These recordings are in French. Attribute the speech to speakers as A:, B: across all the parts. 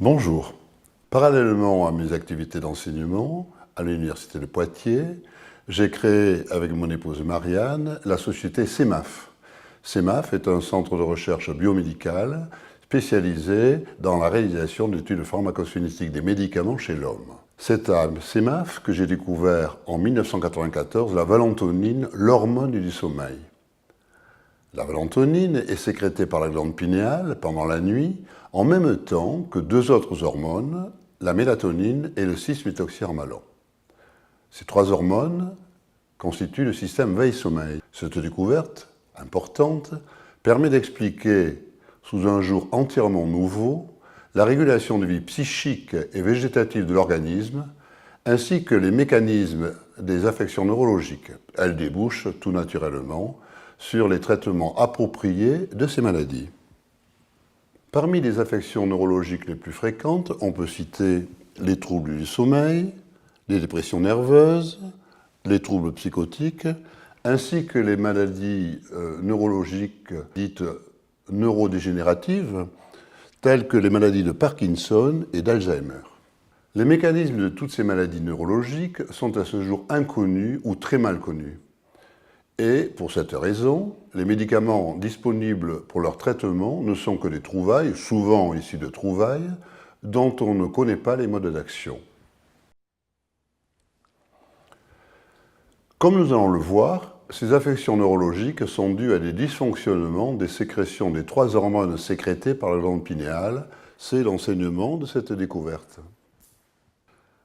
A: Bonjour. Parallèlement à mes activités d'enseignement à l'Université de Poitiers, j'ai créé avec mon épouse Marianne la société CEMAF. CEMAF est un centre de recherche biomédicale spécialisé dans la réalisation d'études pharmacocinétiques des médicaments chez l'homme. C'est à CEMAF que j'ai découvert en 1994 la valentonine, l'hormone du sommeil. La valentonine est sécrétée par la glande pinéale pendant la nuit, en même temps que deux autres hormones, la mélatonine et le 6-méthoxyharmalan. Ces trois hormones constituent le système veille-sommeil. Cette découverte importante permet d'expliquer, sous un jour entièrement nouveau, la régulation de vie psychique et végétative de l'organisme, ainsi que les mécanismes des affections neurologiques. Elle débouche tout naturellement sur les traitements appropriés de ces maladies. Parmi les affections neurologiques les plus fréquentes, on peut citer les troubles du sommeil, les dépressions nerveuses, les troubles psychotiques, ainsi que les maladies neurologiques dites neurodégénératives, telles que les maladies de Parkinson et d'Alzheimer. Les mécanismes de toutes ces maladies neurologiques sont à ce jour inconnus ou très mal connus. Et pour cette raison, les médicaments disponibles pour leur traitement ne sont que des trouvailles, souvent issus de trouvailles, dont on ne connaît pas les modes d'action. Comme nous allons le voir, ces affections neurologiques sont dues à des dysfonctionnements des sécrétions des trois hormones sécrétées par la glande pinéale. C'est l'enseignement de cette découverte.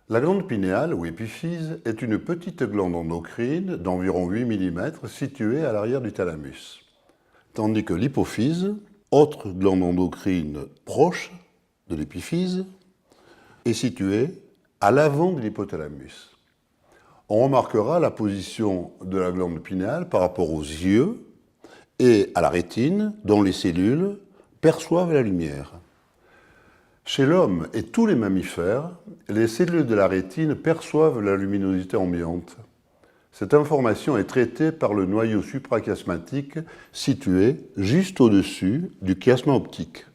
A: La glande pinéale, ou épiphyse, est une petite glande endocrine d'environ 8 mm située à l'arrière du thalamus. Tandis que l'hypophyse, autre glande endocrine proche de l'épiphyse, est située à l'avant de l'hypothalamus. On remarquera la position de la glande pinéale par rapport aux yeux et à la rétine, dont les cellules perçoivent la lumière. Chez l'homme et tous les mammifères, les cellules de la rétine perçoivent la luminosité ambiante. Cette information est traitée par le noyau suprachiasmatique situé juste au-dessus du chiasma optique.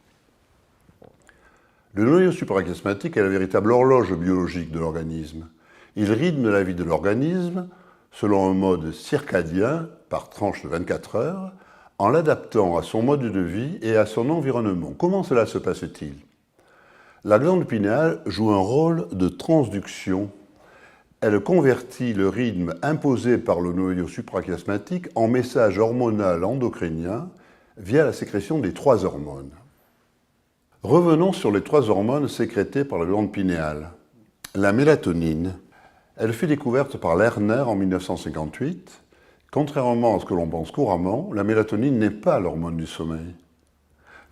A: Le noyau suprachiasmatique est la véritable horloge biologique de l'organisme. Il rythme la vie de l'organisme selon un mode circadien par tranche de 24 heures, en l'adaptant à son mode de vie et à son environnement. Comment cela se passe-t-il ? La glande pinéale joue un rôle de transduction. Elle convertit le rythme imposé par le noyau suprachiasmatique en message hormonal endocrinien via la sécrétion des trois hormones. Revenons sur les trois hormones sécrétées par la glande pinéale. La mélatonine, elle fut découverte par Lerner en 1958. Contrairement à ce que l'on pense couramment, la mélatonine n'est pas l'hormone du sommeil.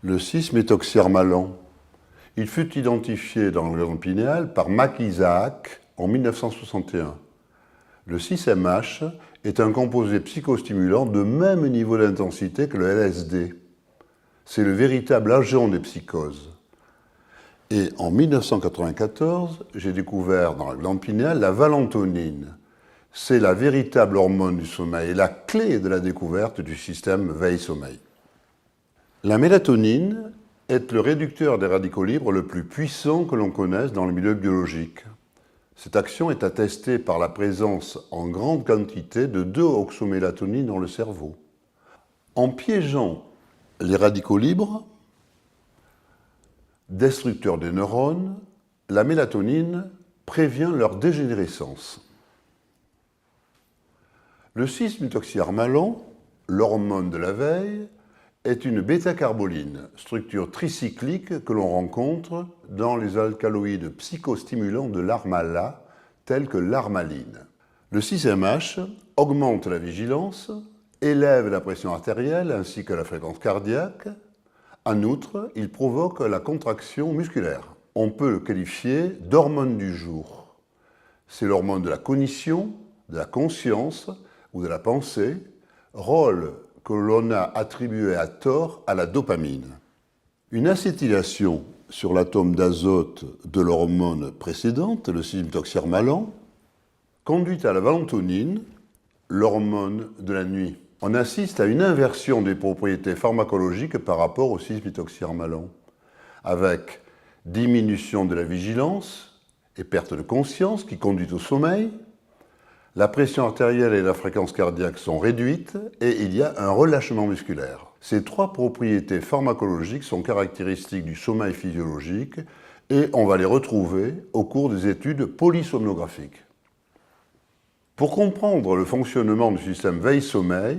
A: Le 6-méthoxyharmalan, il fut identifié dans la glande pinéale par Mac-Isaac en 1961. Le 6-MH est un composé psychostimulant de même niveau d'intensité que le LSD. C'est le véritable agent des psychoses. Et en 1994, j'ai découvert dans la glande pinéale la valentonine. C'est la véritable hormone du sommeil et la clé de la découverte du système veille-sommeil. La mélatonine est le réducteur des radicaux libres le plus puissant que l'on connaisse dans le milieu biologique. Cette action est attestée par la présence en grande quantité de 2-oxomélatonine dans le cerveau. En piégeant les radicaux libres, destructeurs des neurones, la mélatonine prévient leur dégénérescence. Le 6-méthoxyharmalan, l'hormone de la veille, est une bêta-carboline, structure tricyclique que l'on rencontre dans les alcaloïdes psychostimulants de l'Armala, tels que l'armaline. Le 6-MH augmente la vigilance, élève la pression artérielle ainsi que la fréquence cardiaque. En outre, il provoque la contraction musculaire. On peut le qualifier d'hormone du jour. C'est l'hormone de la cognition, de la conscience ou de la pensée, rôle que l'on a attribué à tort à la dopamine. Une acétylation sur l'atome d'azote de l'hormone précédente, le 6-méthoxyharmalan, conduit à la valentonine, l'hormone de la nuit. On assiste à une inversion des propriétés pharmacologiques par rapport au 6-méthoxyharmalan, avec diminution de la vigilance et perte de conscience qui conduit au sommeil. La pression artérielle et la fréquence cardiaque sont réduites et il y a un relâchement musculaire. Ces trois propriétés pharmacologiques sont caractéristiques du sommeil physiologique et on va les retrouver au cours des études polysomnographiques. Pour comprendre le fonctionnement du système veille-sommeil,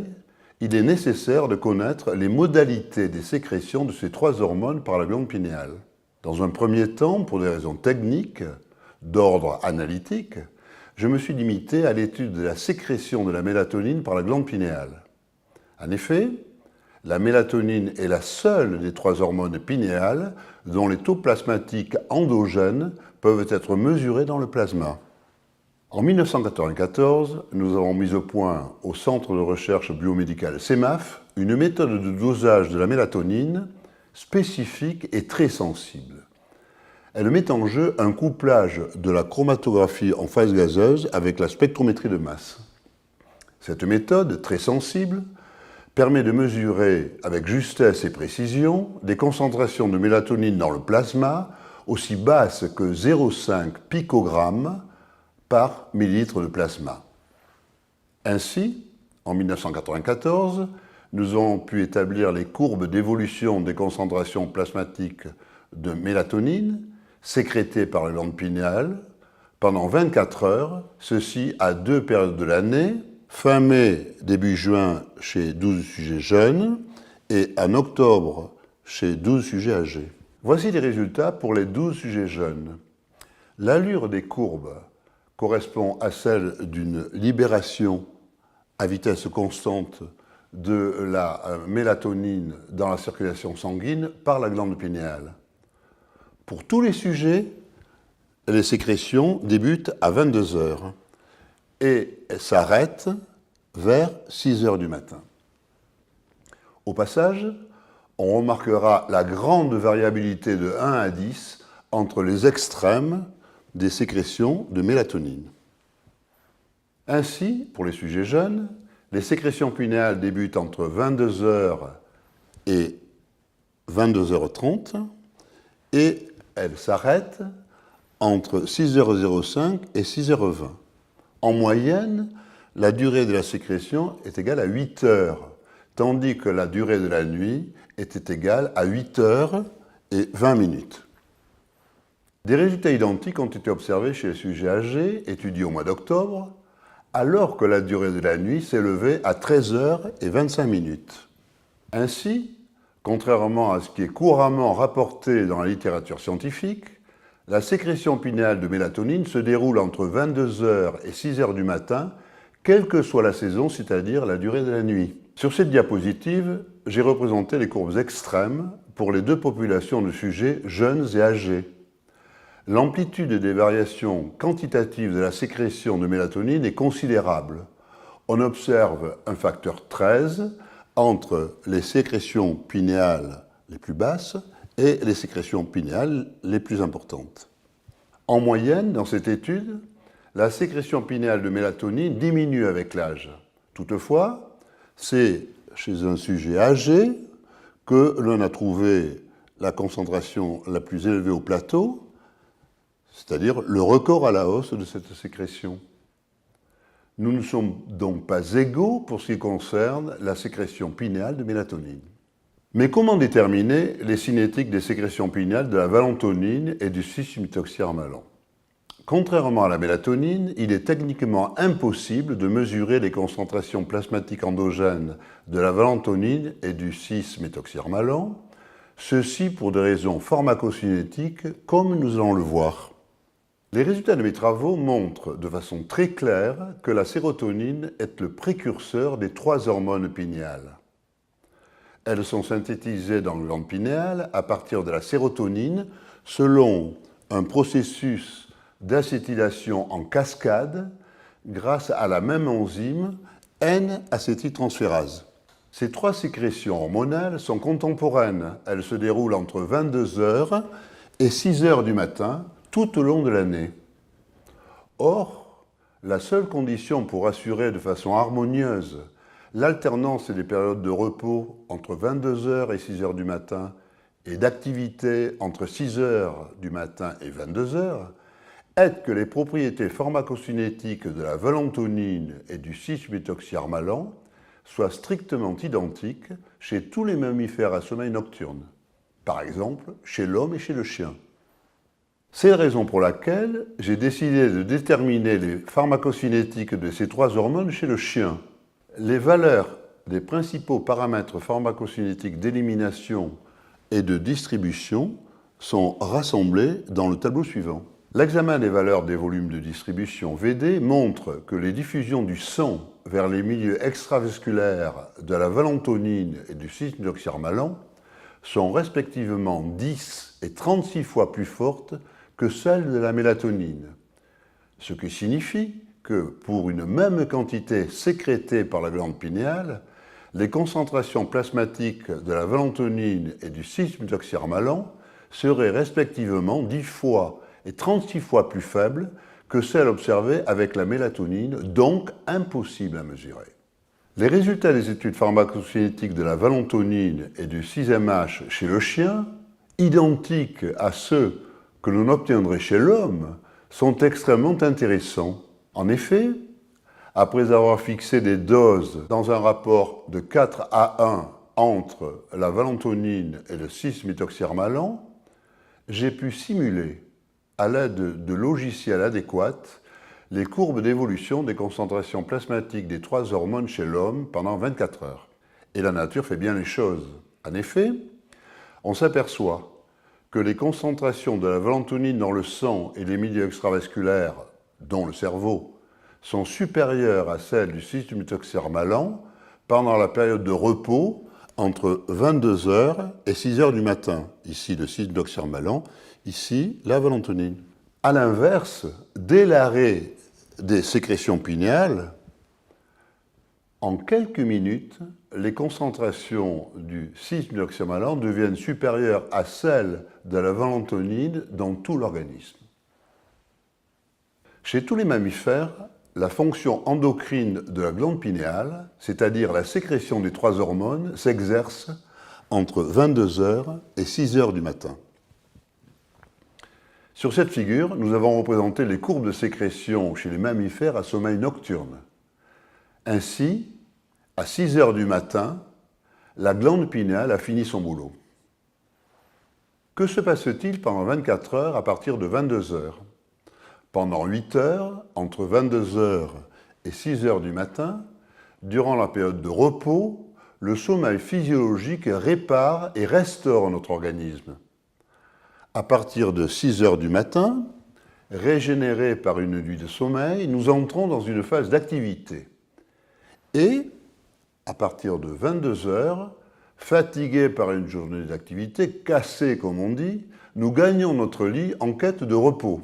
A: il est nécessaire de connaître les modalités des sécrétions de ces trois hormones par la glande pinéale. Dans un premier temps, pour des raisons techniques, d'ordre analytique, je me suis limité à l'étude de la sécrétion de la mélatonine par la glande pinéale. En effet, la mélatonine est la seule des trois hormones pinéales dont les taux plasmatiques endogènes peuvent être mesurés dans le plasma. En 1994, nous avons mis au point au Centre de recherche biomédicale CEMAF une méthode de dosage de la mélatonine spécifique et très sensible. Elle met en jeu un couplage de la chromatographie en phase gazeuse avec la spectrométrie de masse. Cette méthode, très sensible, permet de mesurer avec justesse et précision des concentrations de mélatonine dans le plasma aussi basses que 0,5 picogrammes par millilitre de plasma. Ainsi, en 1994, nous avons pu établir les courbes d'évolution des concentrations plasmatiques de mélatonine sécrétées par la glande pinéale pendant 24 heures, ceci à deux périodes de l'année, fin mai, début juin chez 12 sujets jeunes et en octobre chez 12 sujets âgés. Voici les résultats pour les 12 sujets jeunes. L'allure des courbes correspond à celle d'une libération à vitesse constante de la mélatonine dans la circulation sanguine par la glande pinéale. Pour tous les sujets, les sécrétions débutent à 22 heures et s'arrêtent vers 6 heures du matin. Au passage, on remarquera la grande variabilité de 1 à 10 entre les extrêmes des sécrétions de mélatonine. Ainsi, pour les sujets jeunes, les sécrétions pinéales débutent entre 22 heures et 22h30 et elles s'arrêtent entre 6h05 et 6h20. En moyenne, la durée de la sécrétion est égale à 8 heures, tandis que la durée de la nuit était égale à 8 heures et 20 minutes. Des résultats identiques ont été observés chez les sujets âgés, étudiés au mois d'octobre, alors que la durée de la nuit s'élevait à 13 heures et 25 minutes. Ainsi, contrairement à ce qui est couramment rapporté dans la littérature scientifique, la sécrétion pinéale de mélatonine se déroule entre 22 heures et 6 heures du matin, quelle que soit la saison, c'est-à-dire la durée de la nuit. Sur cette diapositive, j'ai représenté les courbes extrêmes pour les deux populations de sujets jeunes et âgés. L'amplitude des variations quantitatives de la sécrétion de mélatonine est considérable. On observe un facteur 13 entre les sécrétions pinéales les plus basses et les sécrétions pinéales les plus importantes. En moyenne, dans cette étude, la sécrétion pinéale de mélatonine diminue avec l'âge. Toutefois, c'est chez un sujet âgé que l'on a trouvé la concentration la plus élevée au plateau, c'est-à-dire le record à la hausse de cette sécrétion. Nous ne sommes donc pas égaux pour ce qui concerne la sécrétion pinéale de mélatonine. Mais comment déterminer les cinétiques des sécrétions pinéales de la valentonine et du 6-méthoxyharmalan? Contrairement à la mélatonine, il est techniquement impossible de mesurer les concentrations plasmatiques endogènes de la valentonine et du 6-méthoxyharmalan, ceci pour des raisons pharmacocinétiques comme nous allons le voir. Les résultats de mes travaux montrent de façon très claire que la sérotonine est le précurseur des trois hormones pinéales. Elles sont synthétisées dans la glande pinéale à partir de la sérotonine selon un processus d'acétylation en cascade grâce à la même enzyme N-acétyltransférase. Ces trois sécrétions hormonales sont contemporaines. Elles se déroulent entre 22 heures et 6 heures du matin tout au long de l'année. Or, la seule condition pour assurer de façon harmonieuse l'alternance des périodes de repos entre 22 heures et 6 heures du matin et d'activité entre 6 heures du matin et 22 heures est que les propriétés pharmacocinétiques de la valentonine et du 6-méthoxyharmalan soient strictement identiques chez tous les mammifères à sommeil nocturne, par exemple chez l'homme et chez le chien. C'est la raison pour laquelle j'ai décidé de déterminer les pharmacocinétiques de ces trois hormones chez le chien. Les valeurs des principaux paramètres pharmacocinétiques d'élimination et de distribution sont rassemblées dans le tableau suivant. L'examen des valeurs des volumes de distribution VD montre que les diffusions du sang vers les milieux extravasculaires de la valentonine et du 6-méthoxyharmalan sont respectivement 10 et 36 fois plus fortes que celles de la mélatonine, ce qui signifie que pour une même quantité sécrétée par la glande pinéale, les concentrations plasmatiques de la valentonine et du 6-méthoxyharmalan seraient respectivement 10 fois et 36 fois plus faibles que celles observées avec la mélatonine, donc impossibles à mesurer. Les résultats des études pharmacocinétiques de la valentonine et du 6-MH chez le chien, identiques à ceux que l'on obtiendrait chez l'homme, sont extrêmement intéressants. En effet, après avoir fixé des doses dans un rapport de 4 à 1 entre la valentonine et le 6-méthoxyharmalan, j'ai pu simuler, à l'aide de logiciels adéquats, les courbes d'évolution des concentrations plasmatiques des trois hormones chez l'homme pendant 24 heures. Et la nature fait bien les choses. En effet, on s'aperçoit que les concentrations de la valentonine dans le sang et les milieux extravasculaires, dont le cerveau, sont supérieures à celles du 6-méthoxyharmalan pendant la période de repos entre 22 heures et 6 heures du matin. Ici, le 6-méthoxyharmalan, ici, la valentonine. A l'inverse, dès l'arrêt des sécrétions pinéales, en quelques minutes, les concentrations du 6-méthoxyharmalan deviennent supérieures à celles de la valentonine dans tout l'organisme. Chez tous les mammifères, la fonction endocrine de la glande pinéale, c'est-à-dire la sécrétion des trois hormones, s'exerce entre 22 heures et 6 heures du matin. Sur cette figure, nous avons représenté les courbes de sécrétion chez les mammifères à sommeil nocturne. Ainsi, à 6 heures du matin, la glande pinéale a fini son boulot. Que se passe-t-il pendant 24 heures à partir de 22 heures? Pendant 8 heures, entre 22 heures et 6 heures du matin, durant la période de repos, le sommeil physiologique répare et restaure notre organisme. À partir de 6 heures du matin, régénérés par une nuit de sommeil, nous entrons dans une phase d'activité. Et, à partir de 22 heures, fatigués par une journée d'activité, cassés comme on dit, nous gagnons notre lit en quête de repos.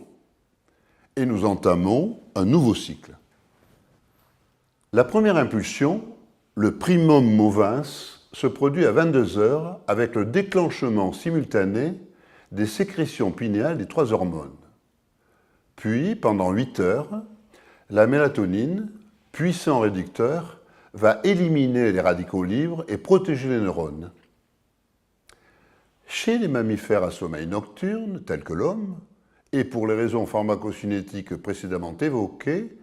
A: Et nous entamons un nouveau cycle. La première impulsion, le primum movens, se produit à 22 heures avec le déclenchement simultané des sécrétions pinéales des trois hormones. Puis, pendant 8 heures, la mélatonine, puissant réducteur, va éliminer les radicaux libres et protéger les neurones. Chez les mammifères à sommeil nocturne, tels que l'homme, et pour les raisons pharmacocinétiques précédemment évoquées,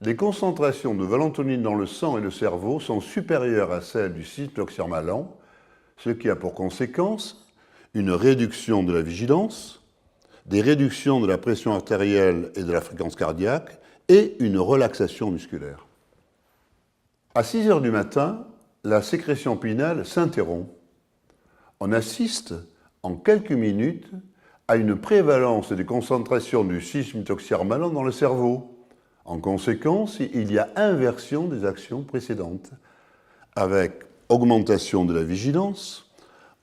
A: les concentrations de valentonine dans le sang et le cerveau sont supérieures à celles du 6-méthoxyharmalan, ce qui a pour conséquence une réduction de la vigilance, des réductions de la pression artérielle et de la fréquence cardiaque et une relaxation musculaire. À 6 heures du matin, la sécrétion pinéale s'interrompt. On assiste en quelques minutes à une prévalence des concentrations du 6-méthoxyharmalan dans le cerveau. En conséquence, il y a inversion des actions précédentes, avec augmentation de la vigilance,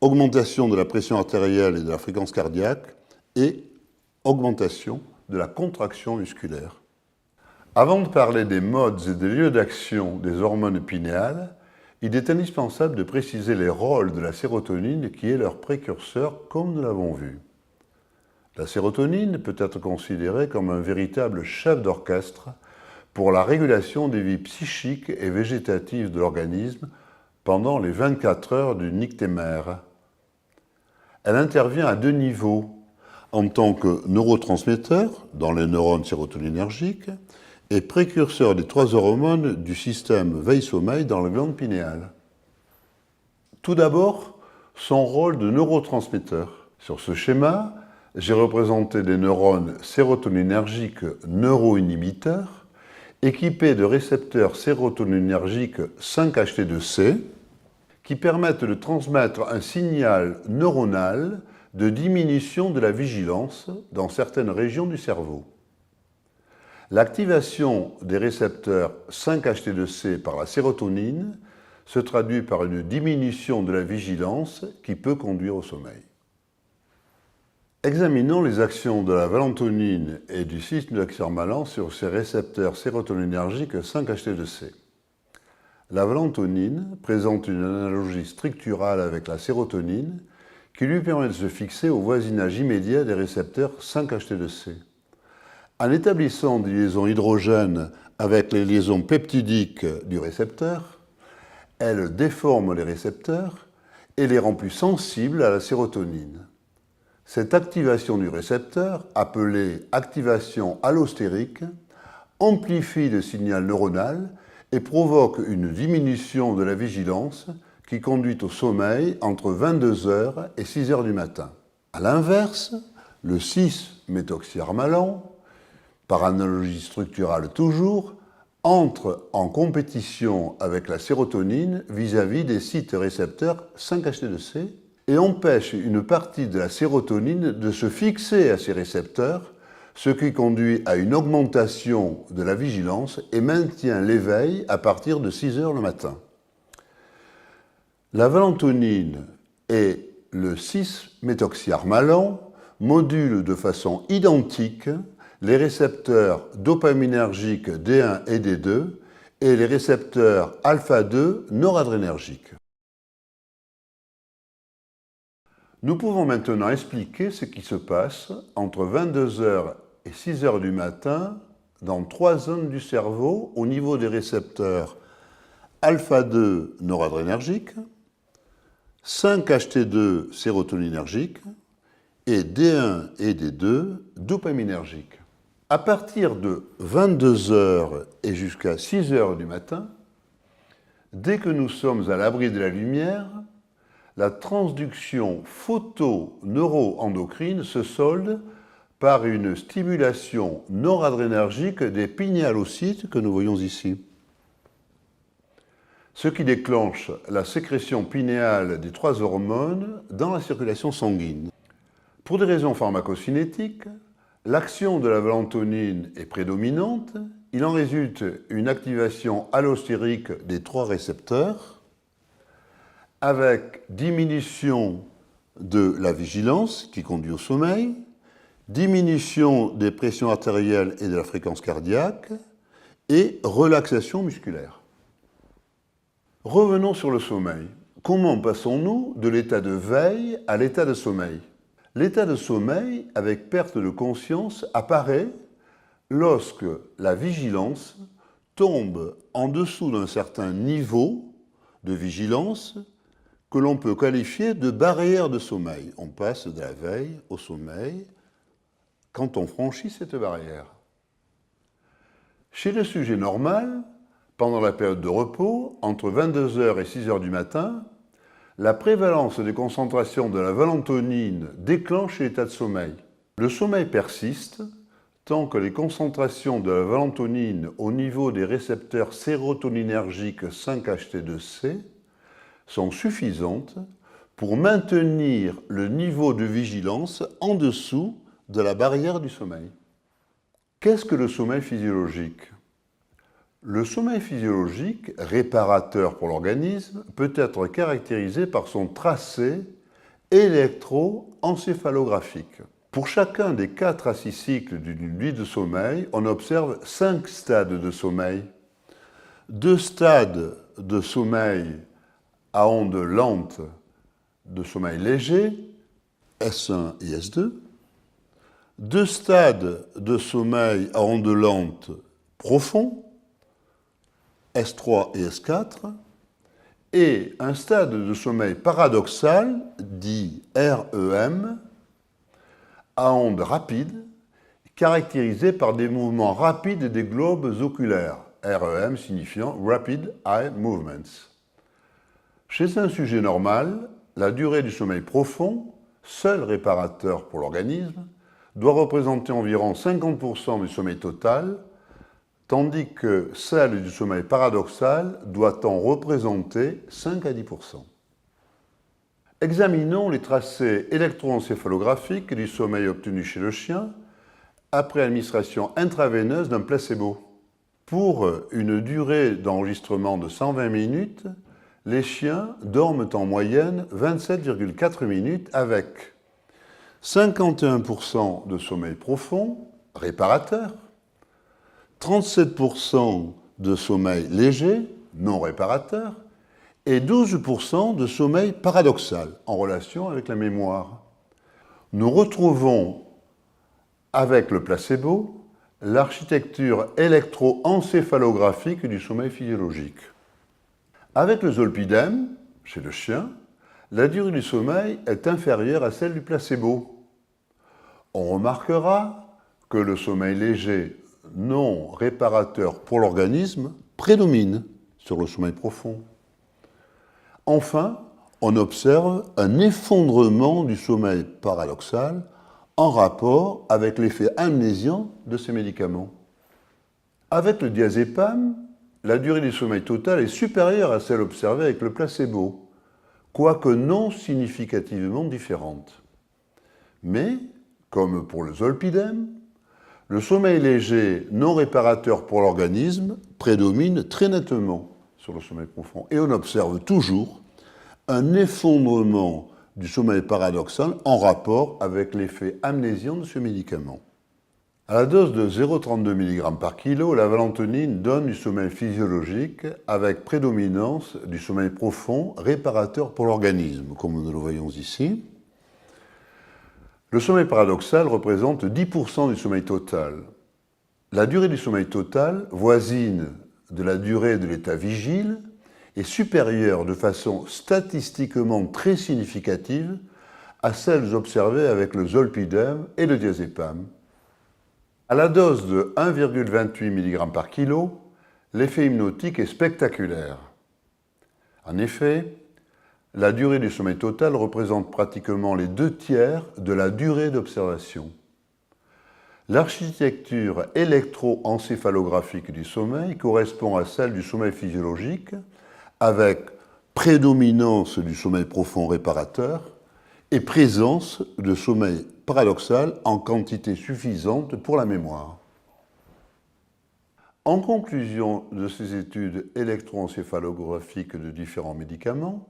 A: augmentation de la pression artérielle et de la fréquence cardiaque et augmentation de la contraction musculaire. Avant de parler des modes et des lieux d'action des hormones pinéales, il est indispensable de préciser les rôles de la sérotonine qui est leur précurseur, comme nous l'avons vu. La sérotonine peut être considérée comme un véritable chef d'orchestre pour la régulation des vies psychiques et végétatives de l'organisme pendant les 24 heures du nyctémère. Elle intervient à deux niveaux, en tant que neurotransmetteur dans les neurones sérotoninergiques et précurseur des trois hormones du système veille-sommeil dans la glande pinéale. Tout d'abord, son rôle de neurotransmetteur. Sur ce schéma, j'ai représenté des neurones sérotoninergiques neuroinhibiteurs équipés de récepteurs sérotoninergiques 5-HT2C qui permettent de transmettre un signal neuronal de diminution de la vigilance dans certaines régions du cerveau. L'activation des récepteurs 5-HT2C par la sérotonine se traduit par une diminution de la vigilance qui peut conduire au sommeil. Examinons les actions de la valentonine et du 6-méthoxyharmalan sur ces récepteurs sérotoninergiques 5-HT2C. La valentonine présente une analogie structurale avec la sérotonine qui lui permet de se fixer au voisinage immédiat des récepteurs 5-HT2C. En établissant des liaisons hydrogènes avec les liaisons peptidiques du récepteur, elle déforme les récepteurs et les rend plus sensibles à la sérotonine. Cette activation du récepteur, appelée activation allostérique, amplifie le signal neuronal et provoque une diminution de la vigilance qui conduit au sommeil entre 22h et 6h du matin. A l'inverse, le 6-méthoxyharmalan, par analogie structurale toujours, entre en compétition avec la sérotonine vis-à-vis des sites récepteurs 5-HT2C et empêche une partie de la sérotonine de se fixer à ces récepteurs, ce qui conduit à une augmentation de la vigilance et maintient l'éveil à partir de 6h le matin. La valentonine et le 6-méthoxyharmalan modulent de façon identique les récepteurs dopaminergiques D1 et D2 et les récepteurs alpha-2 noradrénergiques. Nous pouvons maintenant expliquer ce qui se passe entre 22h et 6h du matin dans trois zones du cerveau au niveau des récepteurs alpha-2 noradrénergiques, 5-HT2 sérotoninergiques et D1 et D2 dopaminergiques. À partir de 22h et jusqu'à 6h du matin, dès que nous sommes à l'abri de la lumière, la transduction photoneuroendocrine se solde par une stimulation noradrénergique des pinéalocytes que nous voyons ici. Ce qui déclenche la sécrétion pinéale des trois hormones dans la circulation sanguine. Pour des raisons pharmacocinétiques, l'action de la valentonine est prédominante. Il en résulte une activation allostérique des trois récepteurs avec diminution de la vigilance qui conduit au sommeil, diminution des pressions artérielles et de la fréquence cardiaque et relaxation musculaire. Revenons sur le sommeil. Comment passons-nous de l'état de veille à l'état de sommeil ? L'état de sommeil avec perte de conscience apparaît lorsque la vigilance tombe en dessous d'un certain niveau de vigilance que l'on peut qualifier de barrière de sommeil. On passe de la veille au sommeil quand on franchit cette barrière. Chez le sujet normal, pendant la période de repos, entre 22h et 6h du matin, la prévalence des concentrations de la valentonine déclenche l'état de sommeil. Le sommeil persiste tant que les concentrations de la valentonine au niveau des récepteurs sérotoninergiques 5-HT2C sont suffisantes pour maintenir le niveau de vigilance en dessous de la barrière du sommeil. Qu'est-ce que le sommeil physiologique ? Le sommeil physiologique, réparateur pour l'organisme, peut être caractérisé par son tracé électroencéphalographique. Pour chacun des 4 à 6 cycles d'une nuit de sommeil, on observe 5 stades de sommeil. 2 stades de sommeil à ondes lentes de sommeil léger, S1 et S2. 2 stades de sommeil à ondes lentes profonds, S3 et S4, et un stade de sommeil paradoxal, dit REM, à ondes rapides, caractérisé par des mouvements rapides des globes oculaires, REM signifiant Rapid Eye Movements. Chez un sujet normal, la durée du sommeil profond, seul réparateur pour l'organisme, doit représenter environ 50% du sommeil total, tandis que celle du sommeil paradoxal doit en représenter 5 à 10%. Examinons les tracés électroencéphalographiques du sommeil obtenu chez le chien après administration intraveineuse d'un placebo. Pour une durée d'enregistrement de 120 minutes, les chiens dorment en moyenne 27,4 minutes avec 51% de sommeil profond, réparateur, 37% de sommeil léger, non réparateur, et 12% de sommeil paradoxal, en relation avec la mémoire. Nous retrouvons, avec le placebo, l'architecture électroencéphalographique du sommeil physiologique. Avec le zolpidem, chez le chien, la durée du sommeil est inférieure à celle du placebo. On remarquera que le sommeil léger non réparateur pour l'organisme prédomine sur le sommeil profond. Enfin, on observe un effondrement du sommeil paradoxal en rapport avec l'effet amnésiant de ces médicaments. Avec le diazépam, la durée du sommeil total est supérieure à celle observée avec le placebo, quoique non significativement différente. Mais, comme pour le zolpidem, le sommeil léger non réparateur pour l'organisme prédomine très nettement sur le sommeil profond. Et on observe toujours un effondrement du sommeil paradoxal en rapport avec l'effet amnésiant de ce médicament. À la dose de 0,32 mg par kilo, la valentonine donne du sommeil physiologique avec prédominance du sommeil profond réparateur pour l'organisme, comme nous le voyons ici. Le sommeil paradoxal représente 10% du sommeil total. La durée du sommeil total, voisine de la durée de l'état vigile, est supérieure de façon statistiquement très significative à celles observées avec le zolpidem et le diazépam. À la dose de 1,28 mg par kilo, l'effet hypnotique est spectaculaire. En effet, la durée du sommeil total représente pratiquement les 2/3 de la durée d'observation. L'architecture électroencéphalographique du sommeil correspond à celle du sommeil physiologique, avec prédominance du sommeil profond réparateur et présence de sommeil paradoxal en quantité suffisante pour la mémoire. En conclusion de ces études électroencéphalographiques de différents médicaments,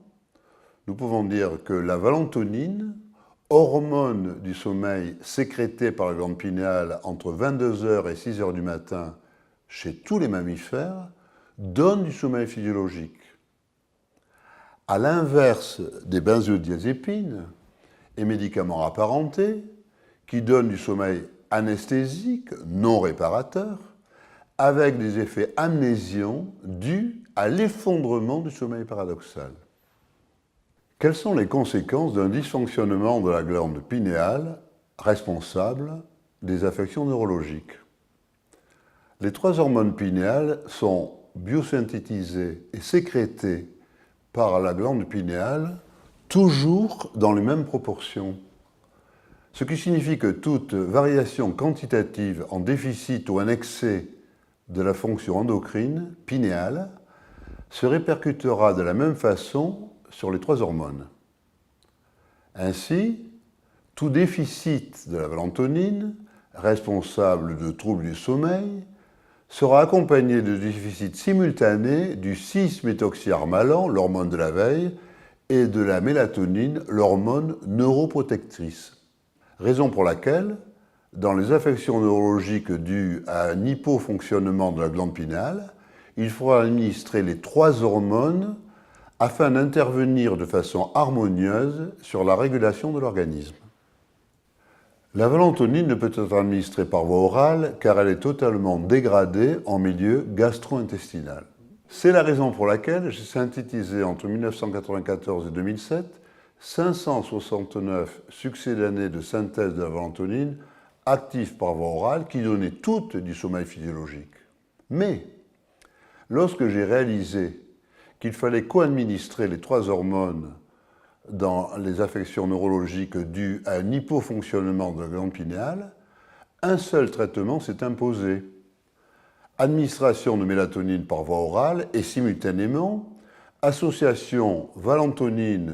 A: nous pouvons dire que la valentonine, hormone du sommeil sécrétée par la glande pinéale entre 22h et 6h du matin chez tous les mammifères, donne du sommeil physiologique. À l'inverse des benzodiazépines et médicaments apparentés, qui donnent du sommeil anesthésique non réparateur, avec des effets amnésiants dus à l'effondrement du sommeil paradoxal. Quelles sont les conséquences d'un dysfonctionnement de la glande pinéale responsable des affections neurologiques? Les 3 hormones pinéales sont biosynthétisées et sécrétées par la glande pinéale toujours dans les mêmes proportions. Ce qui signifie que toute variation quantitative en déficit ou en excès de la fonction endocrine pinéale se répercutera de la même façon sur les 3 hormones. Ainsi, tout déficit de la valentonine, responsable de troubles du sommeil, sera accompagné de déficits simultanés du 6-méthoxyharmalan, l'hormone de la veille, et de la mélatonine, l'hormone neuroprotectrice. Raison pour laquelle, dans les affections neurologiques dues à un hypofonctionnement de la glande pinéale, il faudra administrer les 3 hormones afin d'intervenir de façon harmonieuse sur la régulation de l'organisme. La valentonine ne peut être administrée par voie orale car elle est totalement dégradée en milieu gastro-intestinal. C'est la raison pour laquelle j'ai synthétisé entre 1994 et 2007 569 succédanés de synthèse de la valentronine actifs par voie orale qui donnaient toutes du sommeil physiologique. Mais lorsque j'ai réalisé qu'il fallait co-administrer les 3 hormones dans les affections neurologiques dues à un hypofonctionnement de la glande pinéale, un seul traitement s'est imposé. Administration de mélatonine par voie orale et simultanément association valentronine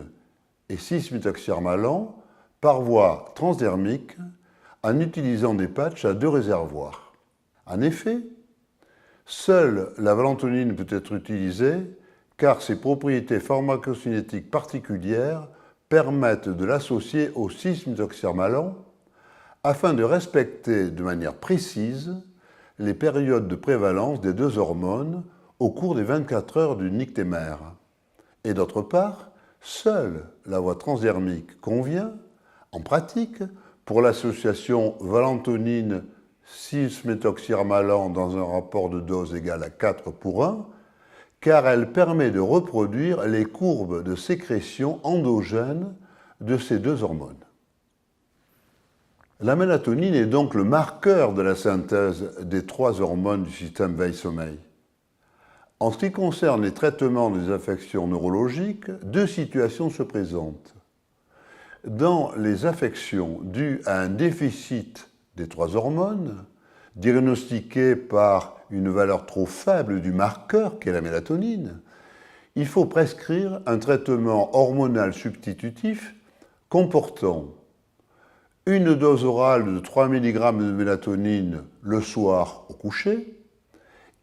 A: et 6-méthoxyarmalan par voie transdermique en utilisant des patchs à 2 réservoirs. En effet, seule la valentronine peut être utilisée car ses propriétés pharmacocinétiques particulières permettent de l'associer au 6-méthoxyarmalan afin de respecter de manière précise les périodes de prévalence des 2 hormones au cours des 24 heures du nictémère. Et d'autre part, seule la voie transdermique convient, en pratique, pour l'association valentronine 6-méthoxyarmalan dans un rapport de dose égal à 4 pour 1, car elle permet de reproduire les courbes de sécrétion endogène de ces 2 hormones. La mélatonine est donc le marqueur de la synthèse des 3 hormones du système veille-sommeil. En ce qui concerne les traitements des affections neurologiques, 2 situations se présentent. Dans les affections dues à un déficit des 3 hormones, diagnostiquées par une valeur trop faible du marqueur qu'est la mélatonine, il faut prescrire un traitement hormonal substitutif comportant une dose orale de 3 mg de mélatonine le soir au coucher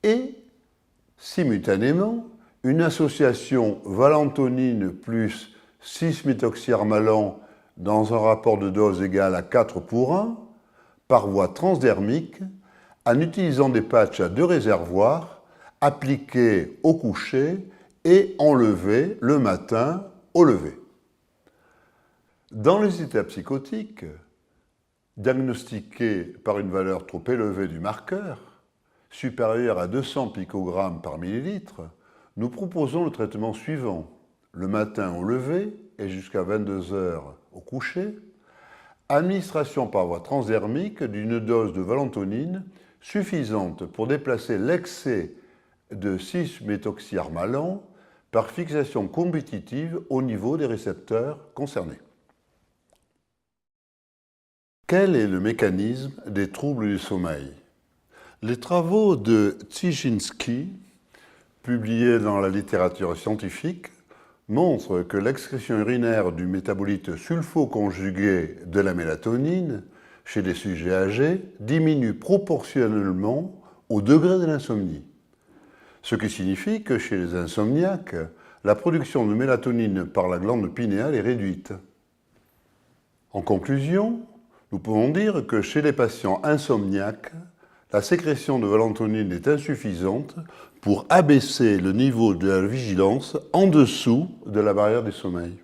A: et, simultanément, une association valentronine plus 6-méthoxyarmalan dans un rapport de dose égal à 4 pour 1 par voie transdermique en utilisant des patchs à 2 réservoirs appliqués au coucher et enlevés le matin au lever. Dans les états psychotiques, diagnostiqués par une valeur trop élevée du marqueur, supérieure à 200 picogrammes par millilitre, nous proposons le traitement suivant, le matin au lever et jusqu'à 22 heures au coucher, administration par voie transdermique d'une dose de valentronine suffisante pour déplacer l'excès de 6-méthoxyarmalan par fixation compétitive au niveau des récepteurs concernés. Quel est le mécanisme des troubles du sommeil? Les travaux de Tsiszynski, publiés dans la littérature scientifique, montrent que l'excrétion urinaire du métabolite sulfoconjugué de la mélatonine chez les sujets âgés diminue proportionnellement au degré de l'insomnie. Ce qui signifie que chez les insomniaques, la production de mélatonine par la glande pinéale est réduite. En conclusion, nous pouvons dire que chez les patients insomniaques, la sécrétion de valentronine est insuffisante pour abaisser le niveau de la vigilance en dessous de la barrière du sommeil.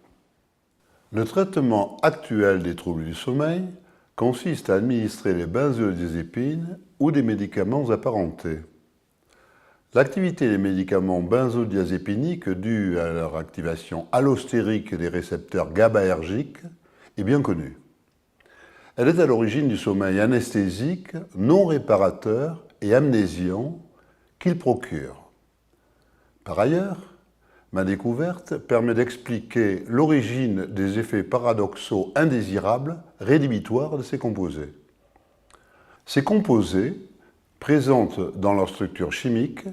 A: Le traitement actuel des troubles du sommeil consiste à administrer les benzodiazépines ou des médicaments apparentés. L'activité des médicaments benzodiazépiniques due à leur activation allostérique des récepteurs GABAergiques est bien connue. Elle est à l'origine du sommeil anesthésique, non réparateur et amnésiant qu'il procure. Par ailleurs, ma découverte permet d'expliquer l'origine des effets paradoxaux indésirables rédhibitoires de ces composés. Ces composés présentent dans leur structure chimique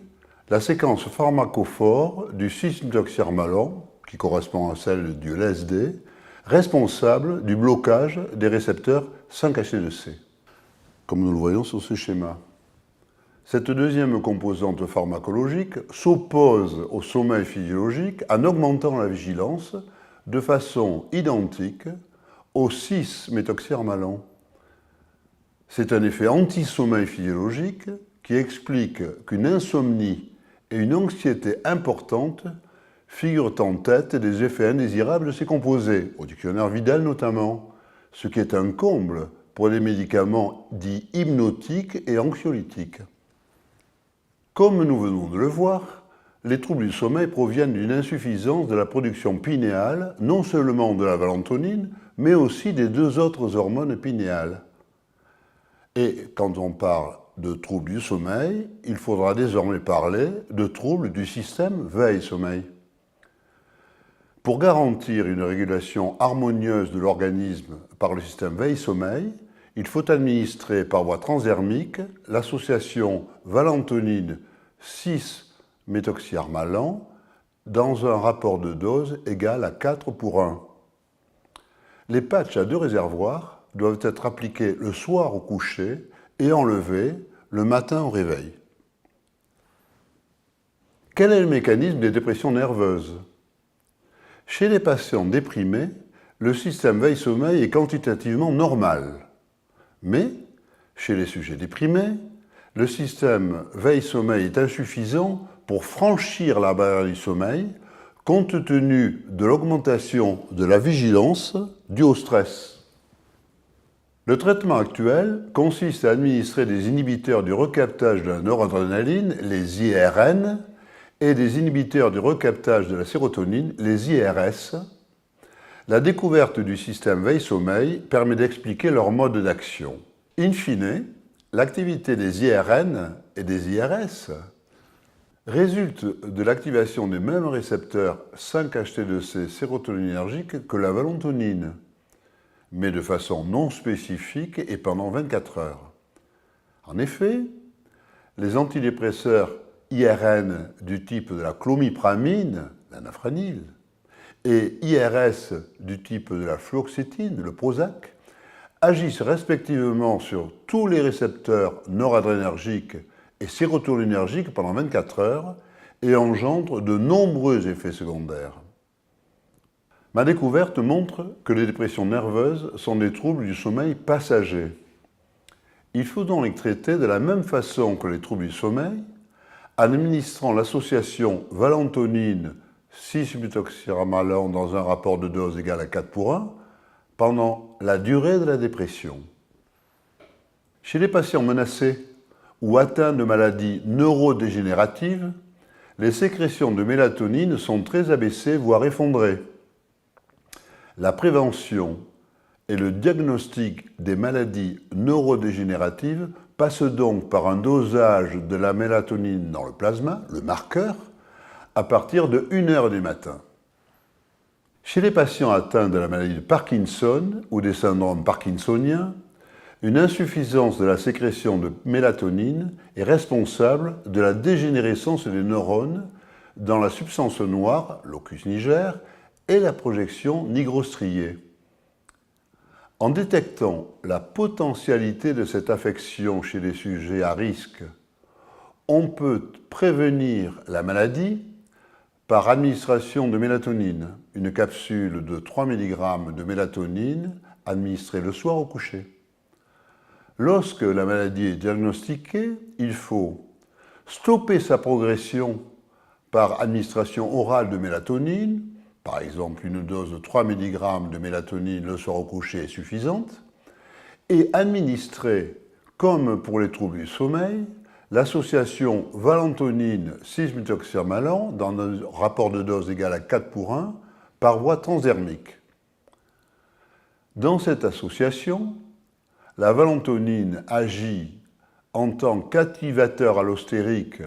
A: la séquence pharmacophore du 6-méthoxyarmalan, qui correspond à celle du LSD, responsable du blocage des récepteurs 5-HT2C, comme nous le voyons sur ce schéma. Cette deuxième composante pharmacologique s'oppose au sommeil physiologique en augmentant la vigilance de façon identique au 6-méthoxyarmalan. C'est un effet anti-sommeil physiologique qui explique qu'une insomnie et une anxiété importante figurent en tête des effets indésirables de ces composés, au dictionnaire Vidal notamment, ce qui est un comble pour les médicaments dits hypnotiques et anxiolytiques. Comme nous venons de le voir, les troubles du sommeil proviennent d'une insuffisance de la production pinéale, non seulement de la valentonine, mais aussi des deux autres hormones pinéales. Et quand on parle de troubles du sommeil, il faudra désormais parler de troubles du système veille-sommeil. Pour garantir une régulation harmonieuse de l'organisme par le système veille-sommeil, il faut administrer par voie transdermique l'association valentonine 6-méthoxyarmalan dans un rapport de dose égal à 4:1. Les patchs à 2 réservoirs doivent être appliqués le soir au coucher et enlevés le matin au réveil. Quel est le mécanisme des dépressions nerveuses? Chez les patients déprimés, le système veille-sommeil est quantitativement normal. Mais, chez les sujets déprimés, le système veille-sommeil est insuffisant pour franchir la barrière du sommeil compte tenu de l'augmentation de la vigilance due au stress. Le traitement actuel consiste à administrer des inhibiteurs du recaptage de la noradrénaline, les IRN, et des inhibiteurs du recaptage de la sérotonine, les IRS. La découverte du système veille-sommeil permet d'expliquer leur mode d'action. In fine, l'activité des IRN et des IRS résulte de l'activation des mêmes récepteurs 5-HT2C sérotoninergiques que la valentonine, mais de façon non spécifique et pendant 24 heures. En effet, les antidépresseurs IRN du type de la clomipramine, l'anafranil, et IRS du type de la fluoxétine, le Prozac, agissent respectivement sur tous les récepteurs noradrénergiques et sérotoninergiques pendant 24 heures et engendrent de nombreux effets secondaires. Ma découverte montre que les dépressions nerveuses sont des troubles du sommeil passagers. Il faut donc les traiter de la même façon que les troubles du sommeil, en administrant l'association valentonine 6-méthoxyarmalan dans un rapport de dose égal à 4:1 pendant la durée de la dépression. Chez les patients menacés ou atteints de maladies neurodégénératives, les sécrétions de mélatonine sont très abaissées, voire effondrées. La prévention et le diagnostic des maladies neurodégénératives passe donc par un dosage de la mélatonine dans le plasma, le marqueur, à partir de 1h du matin. Chez les patients atteints de la maladie de Parkinson ou des syndromes parkinsoniens, une insuffisance de la sécrétion de mélatonine est responsable de la dégénérescence des neurones dans la substance noire, locus niger, et la projection nigrostriée. En détectant la potentialité de cette affection chez les sujets à risque, on peut prévenir la maladie par administration de mélatonine, une capsule de 3 mg de mélatonine administrée le soir au coucher. Lorsque la maladie est diagnostiquée, il faut stopper sa progression par administration orale de mélatonine, par exemple une dose de 3 mg de mélatonine le soir au coucher est suffisante, et administrer, comme pour les troubles du sommeil, l'association valentonine 6-méthoxyarmalan dans un rapport de dose égal à 4:1 par voie transdermique. Dans cette association, la valentonine agit en tant qu'activateur allostérique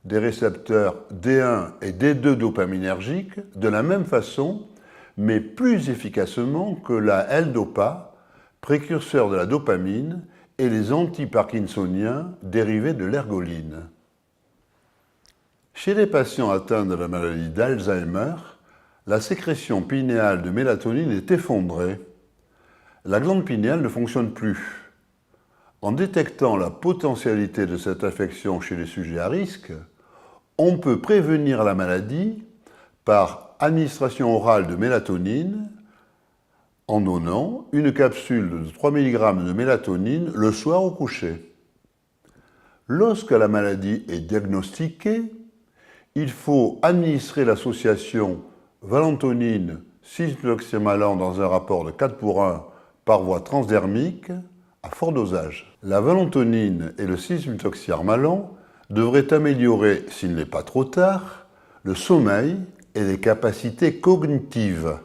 A: des récepteurs D1 et D2 dopaminergiques de la même façon, mais plus efficacement que la L-Dopa, précurseur de la dopamine, et les antiparkinsoniens dérivés de l'ergoline. Chez les patients atteints de la maladie d'Alzheimer, la sécrétion pinéale de mélatonine est effondrée. La glande pinéale ne fonctionne plus. En détectant la potentialité de cette affection chez les sujets à risque, on peut prévenir la maladie par administration orale de mélatonine en donnant une capsule de 3 mg de mélatonine le soir au coucher. Lorsque la maladie est diagnostiquée, il faut administrer l'association valentonine 6-méthoxyarmalan dans un rapport de 4:1 par voie transdermique à fort dosage. La valentonine et le 6-méthoxyarmalan devraient améliorer, s'il n'est pas trop tard, le sommeil et les capacités cognitives.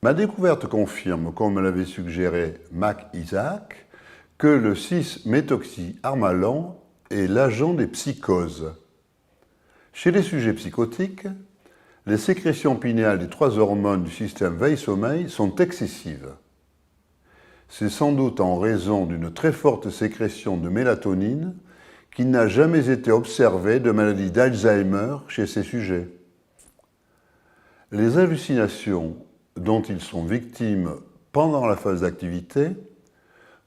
A: Ma découverte confirme, comme l'avait suggéré Mac Isaac, que le 6-méthoxyharmalan est l'agent des psychoses. Chez les sujets psychotiques, les sécrétions pinéales des 3 hormones du système veille-sommeil sont excessives. C'est sans doute en raison d'une très forte sécrétion de mélatonine qui n'a jamais été observée de maladie d'Alzheimer chez ces sujets. Les hallucinations dont ils sont victimes pendant la phase d'activité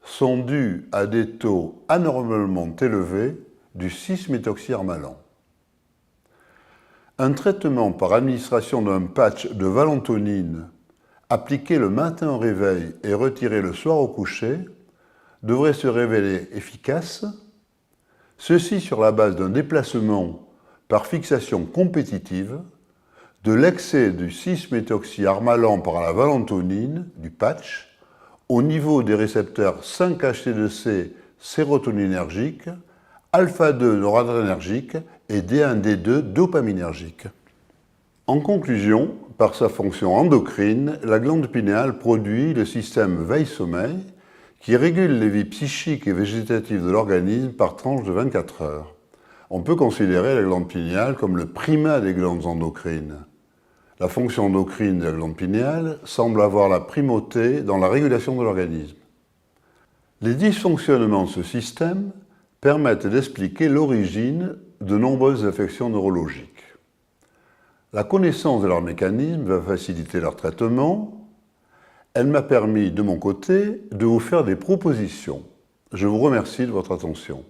A: sont dues à des taux anormalement élevés du 6-méthoxyharmalan. Un traitement par administration d'un patch de valentonine appliqué le matin au réveil et retiré le soir au coucher devrait se révéler efficace, ceci sur la base d'un déplacement par fixation compétitive de l'excès du 6-méthoxyharmalan par la valentonine du patch au niveau des récepteurs 5-HT2C sérotoninergiques, alpha-2 noradrénergique et D1-D2 dopaminergique. En conclusion, par sa fonction endocrine, la glande pinéale produit le système veille-sommeil qui régule les vies psychiques et végétatives de l'organisme par tranche de 24 heures. On peut considérer la glande pinéale comme le primat des glandes endocrines. La fonction endocrine de la glande pinéale semble avoir la primauté dans la régulation de l'organisme. Les dysfonctionnements de ce système permettent d'expliquer l'origine de nombreuses affections neurologiques. La connaissance de leur mécanisme va faciliter leur traitement. Elle m'a permis, de mon côté, de vous faire des propositions. Je vous remercie de votre attention.